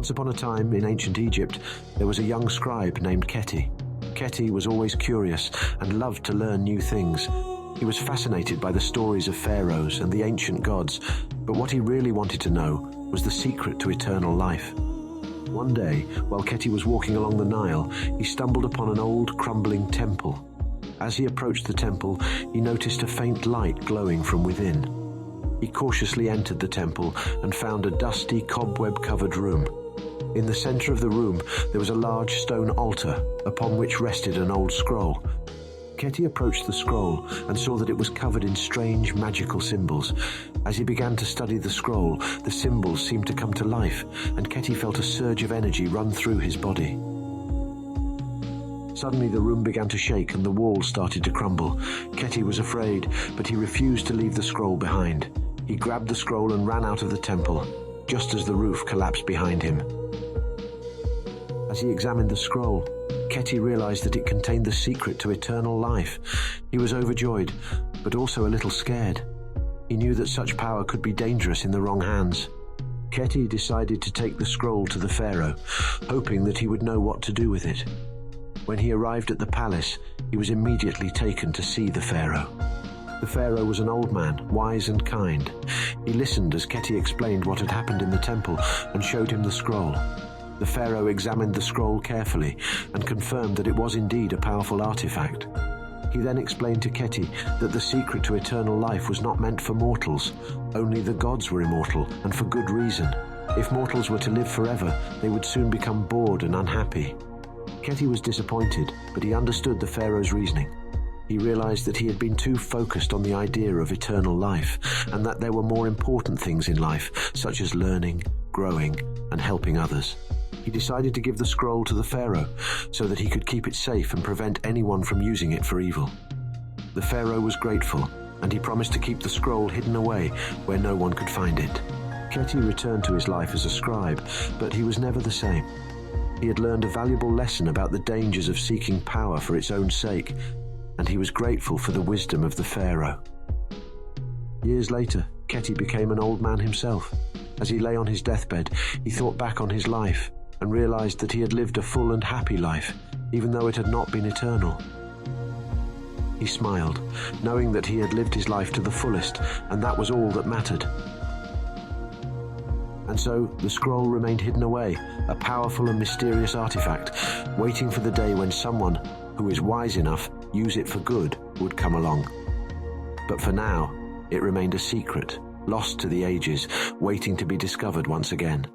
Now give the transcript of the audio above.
Once upon a time in ancient Egypt, there was a young scribe named Kheti. Kheti was always curious and loved to learn new things. He was fascinated by the stories of pharaohs and the ancient gods, but what he really wanted to know was the secret to eternal life. One day, while Kheti was walking along the Nile, he stumbled upon an old, crumbling temple. As he approached the temple, he noticed a faint light glowing from within. He cautiously entered the temple and found a dusty, cobweb-covered room. In the center of the room, there was a large stone altar upon which rested an old scroll. Kheti approached the scroll and saw that it was covered in strange, magical symbols. As he began to study the scroll, the symbols seemed to come to life, and Kheti felt a surge of energy run through his body. Suddenly the room began to shake and the walls started to crumble. Kheti was afraid, but he refused to leave the scroll behind. He grabbed the scroll and ran out of the temple, just as the roof collapsed behind him. As he examined the scroll, Kheti realized that it contained the secret to eternal life. He was overjoyed, but also a little scared. He knew that such power could be dangerous in the wrong hands. Kheti decided to take the scroll to the pharaoh, hoping that he would know what to do with it. When he arrived at the palace, he was immediately taken to see the pharaoh. The pharaoh was an old man, wise and kind. He listened as Kheti explained what had happened in the temple and showed him the scroll. The pharaoh examined the scroll carefully and confirmed that it was indeed a powerful artifact. He then explained to Kheti that the secret to eternal life was not meant for mortals. Only the gods were immortal, and for good reason. If mortals were to live forever, they would soon become bored and unhappy. Kheti was disappointed, but he understood the pharaoh's reasoning. He realized that he had been too focused on the idea of eternal life, and that there were more important things in life, such as learning, growing, and helping others. He decided to give the scroll to the pharaoh so that he could keep it safe and prevent anyone from using it for evil. The pharaoh was grateful, and he promised to keep the scroll hidden away where no one could find it. Kheti returned to his life as a scribe, but he was never the same. He had learned a valuable lesson about the dangers of seeking power for its own sake, and he was grateful for the wisdom of the pharaoh. Years later, Kheti became an old man himself. As he lay on his deathbed, he thought back on his life and realized that he had lived a full and happy life, even though it had not been eternal. He smiled, knowing that he had lived his life to the fullest, and that was all that mattered. And so, the scroll remained hidden away, a powerful and mysterious artifact, waiting for the day when someone, who is wise enough, use it for good, would come along. But for now, it remained a secret, lost to the ages, waiting to be discovered once again.